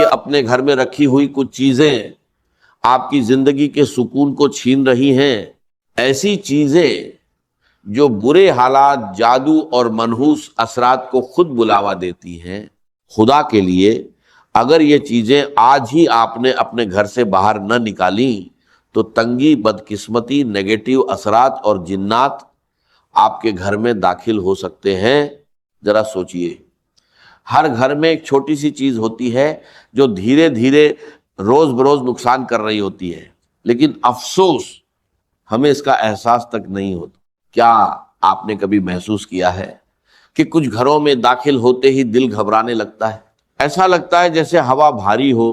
کہ اپنے گھر میں رکھی ہوئی کچھ چیزیں آپ کی زندگی کے سکون کو چھین رہی ہیں، ایسی چیزیں جو برے حالات، جادو اور منحوس اثرات کو خود بلاوا دیتی ہیں، خدا کے لیے اگر یہ چیزیں آج ہی آپ نے اپنے گھر سے باہر نہ نکالیں تو تنگی، بدقسمتی، نیگیٹو اثرات اور جنات آپ کے گھر میں داخل ہو سکتے ہیں۔ ذرا سوچئے، ہر گھر میں ایک چھوٹی سی چیز ہوتی ہے جو دھیرے دھیرے روز بروز نقصان کر رہی ہوتی ہے، لیکن افسوس ہمیں اس کا احساس تک نہیں ہوتا۔ کیا آپ نے کبھی محسوس کیا ہے کہ کچھ گھروں میں داخل ہوتے ہی دل گھبرانے لگتا ہے؟ ایسا لگتا ہے جیسے ہوا بھاری ہو،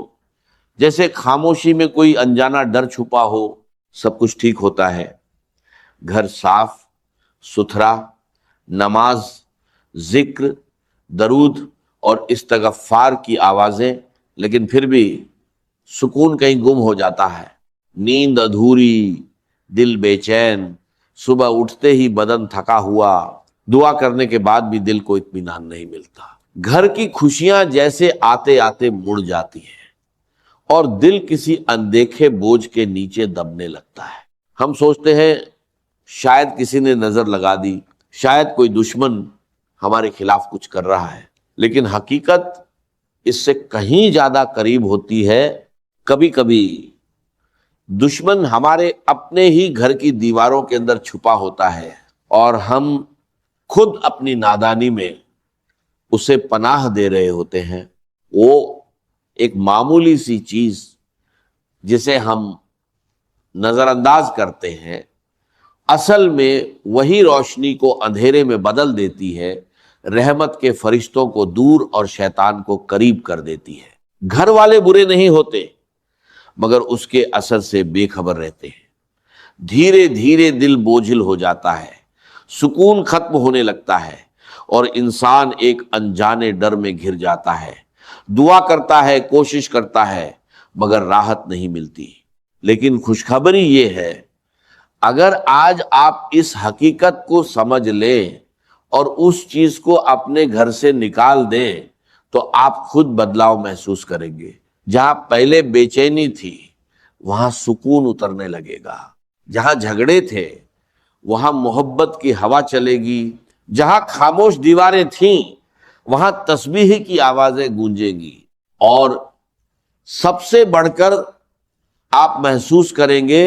جیسے خاموشی میں کوئی انجانا ڈر چھپا ہو۔ سب کچھ ٹھیک ہوتا ہے، گھر صاف ستھرا، نماز، ذکر، درود اور استغفار کی آوازیں، لیکن پھر بھی سکون کہیں گم ہو جاتا ہے۔ نیند ادھوری، دل بے چین، صبح اٹھتے ہی بدن تھکا ہوا، دعا کرنے کے بعد بھی دل کو اطمینان نہیں ملتا۔ گھر کی خوشیاں جیسے آتے آتے مڑ جاتی ہیں اور دل کسی اندیکھے بوجھ کے نیچے دبنے لگتا ہے۔ ہم سوچتے ہیں شاید کسی نے نظر لگا دی، شاید کوئی دشمن ہمارے خلاف کچھ کر رہا ہے، لیکن حقیقت اس سے کہیں زیادہ قریب ہوتی ہے۔ کبھی کبھی دشمن ہمارے اپنے ہی گھر کی دیواروں کے اندر چھپا ہوتا ہے اور ہم خود اپنی نادانی میں اسے پناہ دے رہے ہوتے ہیں۔ وہ ایک معمولی سی چیز جسے ہم نظر انداز کرتے ہیں، اصل میں وہی روشنی کو اندھیرے میں بدل دیتی ہے، رحمت کے فرشتوں کو دور اور شیطان کو قریب کر دیتی ہے۔ گھر والے برے نہیں ہوتے، مگر اس کے اثر سے بے خبر رہتے ہیں۔ دھیرے دھیرے دل بوجھل ہو جاتا ہے، سکون ختم ہونے لگتا ہے اور انسان ایک انجانے ڈر میں گھر جاتا ہے۔ دعا کرتا ہے، کوشش کرتا ہے، مگر راحت نہیں ملتی۔ لیکن خوشخبری یہ ہے، اگر آج آپ اس حقیقت کو سمجھ لیں اور اس چیز کو اپنے گھر سے نکال دیں تو آپ خود بدلاؤ محسوس کریں گے۔ جہاں پہلے بے چینی تھی وہاں سکون اترنے لگے گا، جہاں جھگڑے تھے وہاں محبت کی ہوا چلے گی، جہاں خاموش دیواریں تھیں وہاں تسبیح کی آوازیں گونجیں گی، اور سب سے بڑھ کر آپ محسوس کریں گے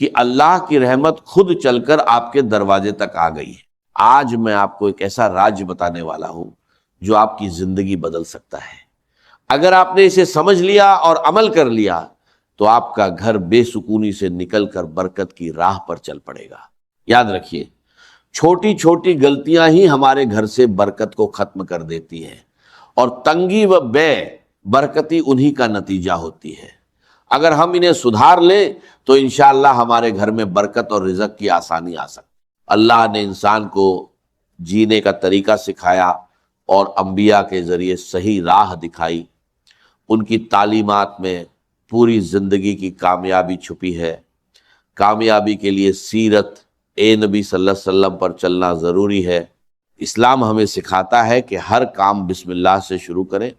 کہ اللہ کی رحمت خود چل کر آپ کے دروازے تک آ گئی ہے۔ آج میں آپ کو ایک ایسا راز بتانے والا ہوں جو آپ کی زندگی بدل سکتا ہے۔ اگر آپ نے اسے سمجھ لیا اور عمل کر لیا تو آپ کا گھر بے سکونی سے نکل کر برکت کی راہ پر چل پڑے گا۔ یاد رکھیے، چھوٹی چھوٹی غلطیاں ہی ہمارے گھر سے برکت کو ختم کر دیتی ہیں، اور تنگی و بے برکتی انہی کا نتیجہ ہوتی ہے۔ اگر ہم انہیں سدھار لیں تو انشاءاللہ ہمارے گھر میں برکت اور رزق کی آسانی آ سکتی۔ اللہ نے انسان کو جینے کا طریقہ سکھایا اور انبیاء کے ذریعے صحیح راہ دکھائی۔ ان کی تعلیمات میں پوری زندگی کی کامیابی چھپی ہے۔ کامیابی کے لیے سیرت نبی صلی اللہ علیہ وسلم پر چلنا ضروری ہے۔ اسلام ہمیں سکھاتا ہے کہ ہر کام بسم اللہ سے شروع کریں،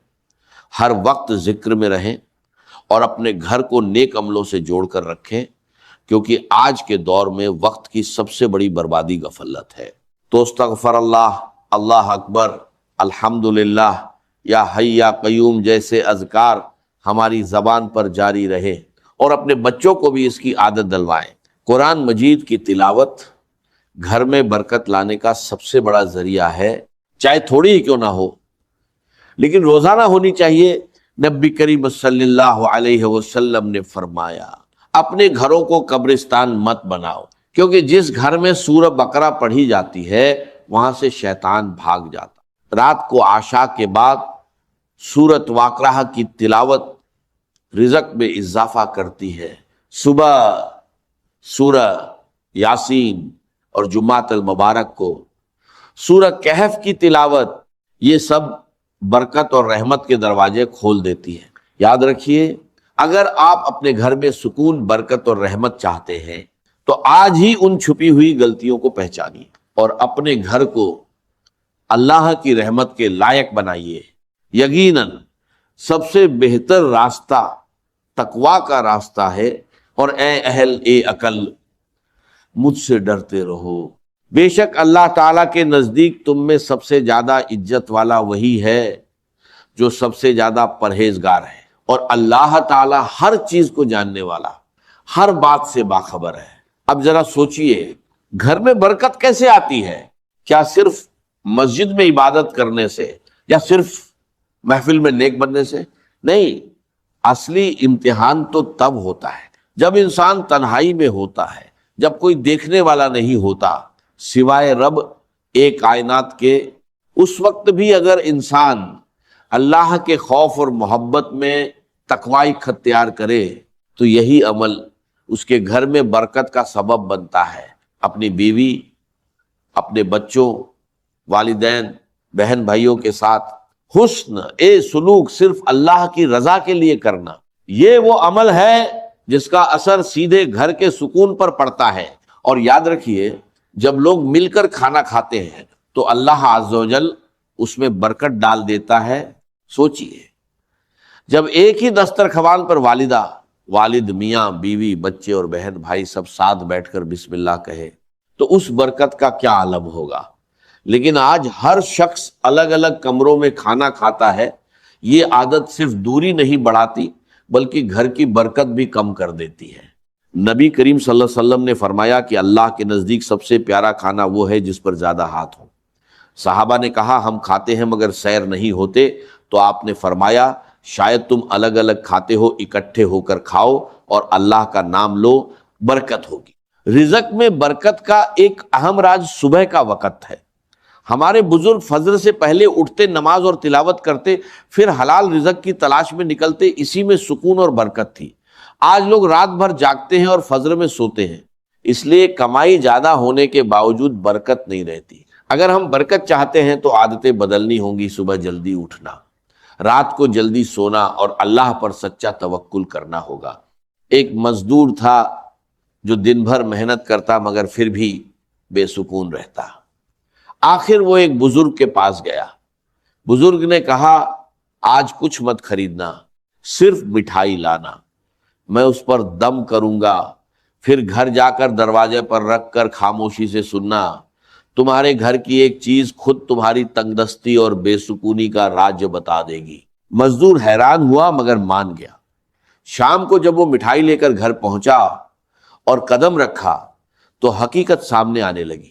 ہر وقت ذکر میں رہیں اور اپنے گھر کو نیک عملوں سے جوڑ کر رکھیں، کیونکہ آج کے دور میں وقت کی سب سے بڑی بربادی غفلت ہے۔ تو استغفر اللہ، اللہ اکبر، الحمدللہ، یا حی یا قیوم جیسے اذکار ہماری زبان پر جاری رہے، اور اپنے بچوں کو بھی اس کی عادت دلوائیں۔ قرآن مجید کی تلاوت گھر میں برکت لانے کا سب سے بڑا ذریعہ ہے، چاہے تھوڑی ہی کیوں نہ ہو، لیکن روزانہ ہونی چاہیے۔ نبی کریم صلی اللہ علیہ وسلم نے فرمایا، اپنے گھروں کو قبرستان مت بناؤ، کیونکہ جس گھر میں سورہ بقرہ پڑھی جاتی ہے وہاں سے شیطان بھاگ جاتا۔ رات کو عشاء کے بعد سورۃ واقعہ کی تلاوت رزق میں اضافہ کرتی ہے۔ صبح سورہ یاسین اور جمعۃ المبارک کو سورہ کہف کی تلاوت، یہ سب برکت اور رحمت کے دروازے کھول دیتی ہے۔ یاد رکھیے، اگر آپ اپنے گھر میں سکون، برکت اور رحمت چاہتے ہیں تو آج ہی ان چھپی ہوئی غلطیوں کو پہچانیے اور اپنے گھر کو اللہ کی رحمت کے لائق بنائیے۔ یقیناً سب سے بہتر راستہ تقوا کا راستہ ہے، اور اے اہل عقل مجھ سے ڈرتے رہو، بے شک اللہ تعالیٰ کے نزدیک تم میں سب سے زیادہ عزت والا وہی ہے جو سب سے زیادہ پرہیزگار ہے، اور اللہ تعالیٰ ہر چیز کو جاننے والا، ہر بات سے باخبر ہے۔ اب ذرا سوچئے، گھر میں برکت کیسے آتی ہے؟ کیا صرف مسجد میں عبادت کرنے سے یا صرف محفل میں نیک بننے سے؟ نہیں، اصلی امتحان تو تب ہوتا ہے جب انسان تنہائی میں ہوتا ہے، جب کوئی دیکھنے والا نہیں ہوتا سوائے رب ایک کائنات کے۔ اس وقت بھی اگر انسان اللہ کے خوف اور محبت میں تقوی اختیار کرے تو یہی عمل اس کے گھر میں برکت کا سبب بنتا ہے۔ اپنی بیوی، اپنے بچوں، والدین، بہن بھائیوں کے ساتھ حسن سلوک صرف اللہ کی رضا کے لیے کرنا، یہ وہ عمل ہے جس کا اثر سیدھے گھر کے سکون پر پڑتا ہے۔ اور یاد رکھیے، جب لوگ مل کر کھانا کھاتے ہیں تو اللہ عز و جل اس میں برکت ڈال دیتا ہے۔ سوچئے، جب ایک ہی دسترخوان پر والدہ، والد، میاں، بیوی، بچے اور بہن بھائی سب ساتھ بیٹھ کر بسم اللہ کہے تو اس برکت کا کیا عالم ہوگا۔ لیکن آج ہر شخص الگ الگ کمروں میں کھانا کھاتا ہے۔ یہ عادت صرف دوری نہیں بڑھاتی بلکہ گھر کی برکت بھی کم کر دیتی ہے۔ نبی کریم صلی اللہ علیہ وسلم نے فرمایا کہ اللہ کے نزدیک سب سے پیارا کھانا وہ ہے جس پر زیادہ ہاتھ ہو۔ صحابہ نے کہا ہم کھاتے ہیں مگر سیر نہیں ہوتے، تو آپ نے فرمایا شاید تم الگ الگ کھاتے ہو، اکٹھے ہو کر کھاؤ اور اللہ کا نام لو، برکت ہوگی۔ رزق میں برکت کا ایک اہم راز صبح کا وقت ہے۔ ہمارے بزرگ فجر سے پہلے اٹھتے، نماز اور تلاوت کرتے، پھر حلال رزق کی تلاش میں نکلتے، اسی میں سکون اور برکت تھی۔ آج لوگ رات بھر جاگتے ہیں اور فجر میں سوتے ہیں، اس لیے کمائی زیادہ ہونے کے باوجود برکت نہیں رہتی۔ اگر ہم برکت چاہتے ہیں تو عادتیں بدلنی ہوں گی، صبح جلدی اٹھنا، رات کو جلدی سونا اور اللہ پر سچا توکل کرنا ہوگا۔ ایک مزدور تھا جو دن بھر محنت کرتا مگر پھر بھی بے سکون رہتا۔ آخر وہ ایک بزرگ کے پاس گیا۔ بزرگ نے کہا آج کچھ مت خریدنا، صرف مٹھائی لانا، میں اس پر دم کروں گا، پھر گھر جا کر دروازے پر رکھ کر خاموشی سے سننا، تمہارے گھر کی ایک چیز خود تمہاری تنگ دستی اور بے سکونی کا راز بتا دے گی۔ مزدور حیران ہوا مگر مان گیا۔ شام کو جب وہ مٹھائی لے کر گھر پہنچا اور قدم رکھا تو حقیقت سامنے آنے لگی۔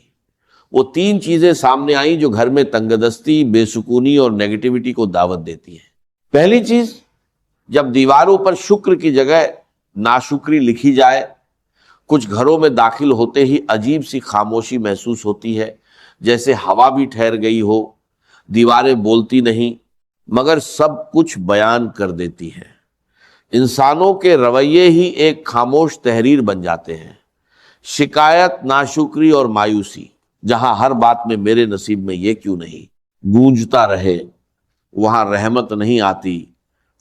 وہ 3 چیزیں سامنے آئیں جو گھر میں تنگ دستی، بے سکونی اور نیگیٹیوٹی کو دعوت دیتی ہیں۔ پہلی چیز، جب دیواروں پر شکر کی جگہ ناشکری لکھی جائے، کچھ گھروں میں داخل ہوتے ہی عجیب سی خاموشی محسوس ہوتی ہے، جیسے ہوا بھی ٹھہر گئی ہو، دیواریں بولتی نہیں مگر سب کچھ بیان کر دیتی ہیں۔ انسانوں کے رویے ہی ایک خاموش تحریر بن جاتے ہیں۔ شکایت، ناشکری اور مایوسی، جہاں ہر بات میں میرے نصیب میں یہ کیوں نہیں گونجتا رہے، وہاں رحمت نہیں آتی،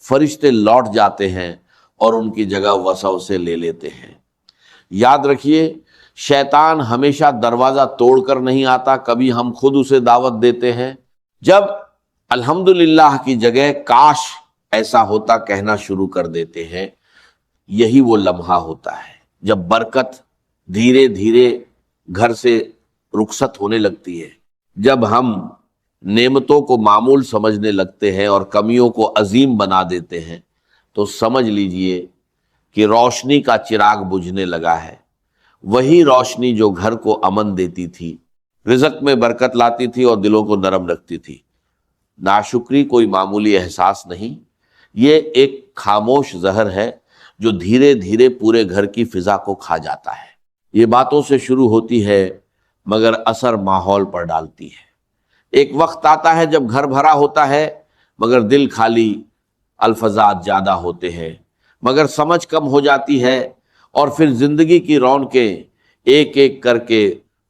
فرشتے لوٹ جاتے ہیں اور ان کی جگہ وسوسے لے لیتے ہیں۔ یاد رکھیے، شیطان ہمیشہ دروازہ توڑ کر نہیں آتا، کبھی ہم خود اسے دعوت دیتے ہیں۔ جب الحمدللہ کی جگہ کاش ایسا ہوتا کہنا شروع کر دیتے ہیں، یہی وہ لمحہ ہوتا ہے جب برکت دھیرے دھیرے گھر سے رخصت ہونے لگتی ہے۔ جب ہم نعمتوں کو معمول سمجھنے لگتے ہیں اور کمیوں کو عظیم بنا دیتے ہیں تو سمجھ لیجئے کہ روشنی کا چراغ بجھنے لگا ہے، وہی روشنی جو گھر کو امن دیتی تھی، رزق میں برکت لاتی تھی اور دلوں کو نرم رکھتی تھی۔ ناشکری کوئی معمولی احساس نہیں، یہ ایک خاموش زہر ہے جو دھیرے دھیرے پورے گھر کی فضا کو کھا جاتا ہے۔ یہ باتوں سے شروع ہوتی ہے مگر اثر ماحول پر ڈالتی ہے۔ ایک وقت آتا ہے جب گھر بھرا ہوتا ہے مگر دل خالی، الفاظات زیادہ ہوتے ہیں مگر سمجھ کم ہو جاتی ہے، اور پھر زندگی کی رونقیں ایک ایک کر کے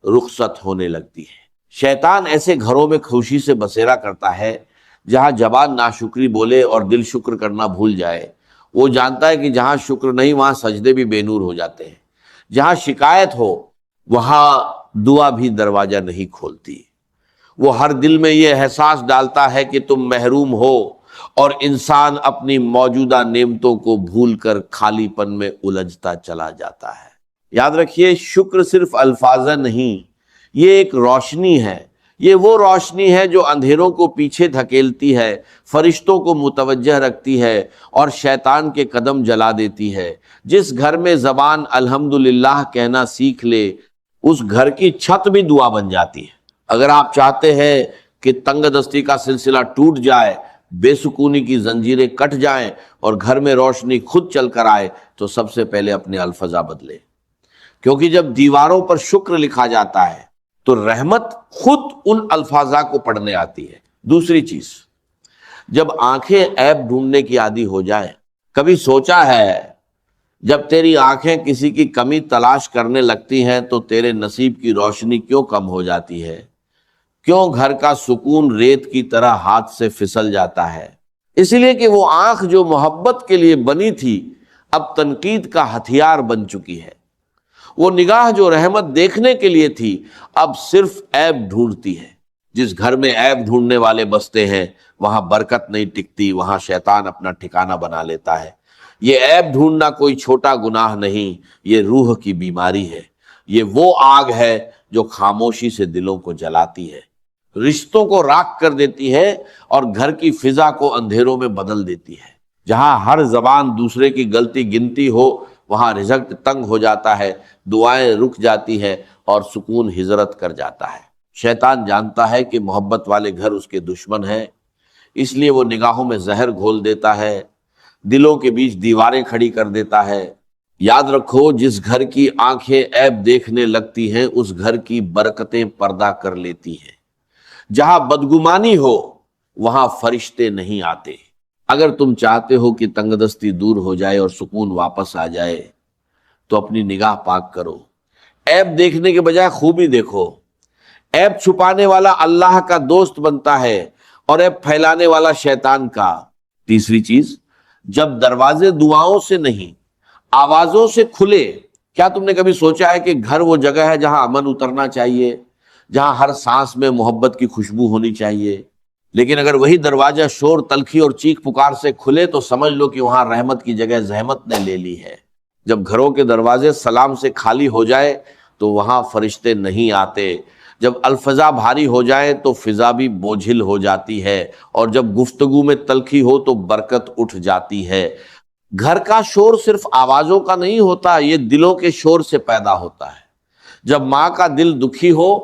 رخصت ہونے لگتی ہے۔ شیطان ایسے گھروں میں خوشی سے بسیرا کرتا ہے جہاں زبان ناشکری بولے اور دل شکر کرنا بھول جائے۔ وہ جانتا ہے کہ جہاں شکر نہیں وہاں سجدے بھی بے نور ہو جاتے ہیں، جہاں شکایت ہو وہاں دعا بھی دروازہ نہیں کھولتی۔ وہ ہر دل میں یہ احساس ڈالتا ہے کہ تم محروم ہو، اور انسان اپنی موجودہ نعمتوں کو بھول کر خالی پن میں الجھتا چلا جاتا ہے۔ یاد رکھیے، شکر صرف الفاظ نہیں، یہ ایک روشنی ہے۔ یہ وہ روشنی ہے جو اندھیروں کو پیچھے دھکیلتی ہے، فرشتوں کو متوجہ رکھتی ہے اور شیطان کے قدم جلا دیتی ہے۔ جس گھر میں زبان الحمدللہ کہنا سیکھ لے، اس گھر کی چھت بھی دعا بن جاتی ہے۔ اگر آپ چاہتے ہیں کہ تنگ دستی کا سلسلہ ٹوٹ جائے، بے سکونی کی زنجیریں کٹ جائیں اور گھر میں روشنی خود چل کر آئے، تو سب سے پہلے اپنے الفاظ بدلے، کیونکہ جب دیواروں پر شکر لکھا جاتا ہے تو رحمت خود ان الفاظ کو پڑھنے آتی ہے۔ دوسری چیز، جب آنکھیں عیب ڈھونڈنے کی عادی ہو جائیں، کبھی سوچا ہے جب تیری آنکھیں کسی کی کمی تلاش کرنے لگتی ہیں تو تیرے نصیب کی روشنی کیوں کم ہو جاتی ہے؟ کیوں گھر کا سکون ریت کی طرح ہاتھ سے پھسل جاتا ہے؟ اس لیے کہ وہ آنکھ جو محبت کے لیے بنی تھی اب تنقید کا ہتھیار بن چکی ہے۔ وہ نگاہ جو رحمت دیکھنے کے لیے تھی اب صرف عیب ڈھونڈتی ہے۔ جس گھر میں عیب ڈھونڈنے والے بستے ہیں وہاں برکت نہیں ٹکتی، وہاں شیطان اپنا ٹھکانہ بنا لیتا ہے۔ یہ عیب ڈھونڈنا کوئی چھوٹا گناہ نہیں، یہ روح کی بیماری ہے۔ یہ وہ آگ ہے جو خاموشی سے دلوں کو جلاتی ہے، رشتوں کو راکھ کر دیتی ہے اور گھر کی فضا کو اندھیروں میں بدل دیتی ہے۔ جہاں ہر زبان دوسرے کی غلطی گنتی ہو، وہاں رزق تنگ ہو جاتا ہے، دعائیں رک جاتی ہیں اور سکون ہجرت کر جاتا ہے۔ شیطان جانتا ہے کہ محبت والے گھر اس کے دشمن ہیں، اس لیے وہ نگاہوں میں زہر گھول دیتا ہے، دلوں کے بیچ دیواریں کھڑی کر دیتا ہے۔ یاد رکھو، جس گھر کی آنکھیں عیب دیکھنے لگتی ہیں اس گھر کی برکتیں پردہ کر لیتی ہیں۔ جہاں بدگمانی ہو وہاں فرشتے نہیں آتے۔ اگر تم چاہتے ہو کہ تنگ دستی دور ہو جائے اور سکون واپس آ جائے تو اپنی نگاہ پاک کرو، عیب دیکھنے کے بجائے خوبی دیکھو۔ عیب چھپانے والا اللہ کا دوست بنتا ہے اور عیب پھیلانے والا شیطان کا۔ تیسری چیز، جب دروازے دعاؤں سے نہیں آوازوں سے کھلے۔ کیا تم نے کبھی سوچا ہے کہ گھر وہ جگہ ہے جہاں امن اترنا چاہیے، جہاں ہر سانس میں محبت کی خوشبو ہونی چاہیے؟ لیکن اگر وہی دروازہ شور، تلخی اور چیخ پکار سے کھلے تو سمجھ لو کہ وہاں رحمت کی جگہ زحمت نے لے لی ہے۔ جب گھروں کے دروازے سلام سے خالی ہو جائے تو وہاں فرشتے نہیں آتے۔ جب الفضا بھاری ہو جائے تو فضا بھی بوجھل ہو جاتی ہے، اور جب گفتگو میں تلخی ہو تو برکت اٹھ جاتی ہے۔ گھر کا شور صرف آوازوں کا نہیں ہوتا، یہ دلوں کے شور سے پیدا ہوتا ہے۔ جب ماں کا دل دکھی ہو،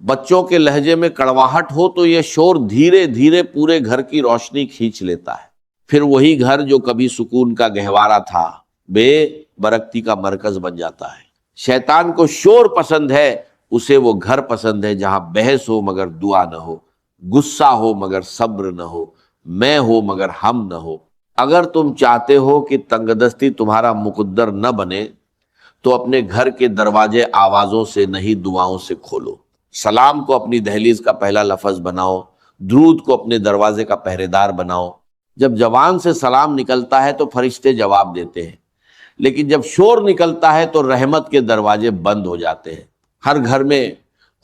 بچوں کے لہجے میں کڑواہٹ ہو تو یہ شور دھیرے دھیرے پورے گھر کی روشنی کھینچ لیتا ہے۔ پھر وہی گھر جو کبھی سکون کا گہوارہ تھا بے برکتی کا مرکز بن جاتا ہے۔ شیطان کو شور پسند ہے، اسے وہ گھر پسند ہے جہاں بحث ہو مگر دعا نہ ہو، غصہ ہو مگر صبر نہ ہو، میں ہو مگر ہم نہ ہو۔ اگر تم چاہتے ہو کہ تنگ دستی تمہارا مقدر نہ بنے تو اپنے گھر کے دروازے آوازوں سے نہیں دعاؤں سے کھولو۔ سلام کو اپنی دہلیز کا پہلا لفظ بناؤ، درود کو اپنے دروازے کا پہرے دار بناؤ۔ جب زبان سے سلام نکلتا ہے تو فرشتے جواب دیتے ہیں، لیکن جب شور نکلتا ہے تو رحمت کے دروازے بند ہو جاتے ہیں۔ ہر گھر میں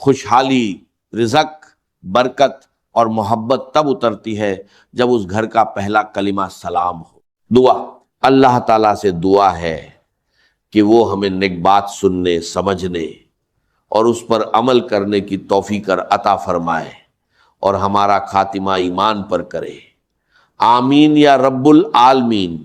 خوشحالی، رزق، برکت اور محبت تب اترتی ہے جب اس گھر کا پہلا کلمہ سلام ہو۔ دعا، اللہ تعالیٰ سے دعا ہے کہ وہ ہمیں نیک بات سننے، سمجھنے اور اس پر عمل کرنے کی توفیق عطا فرمائے اور ہمارا خاتمہ ایمان پر کرے۔ آمین یا رب العالمین۔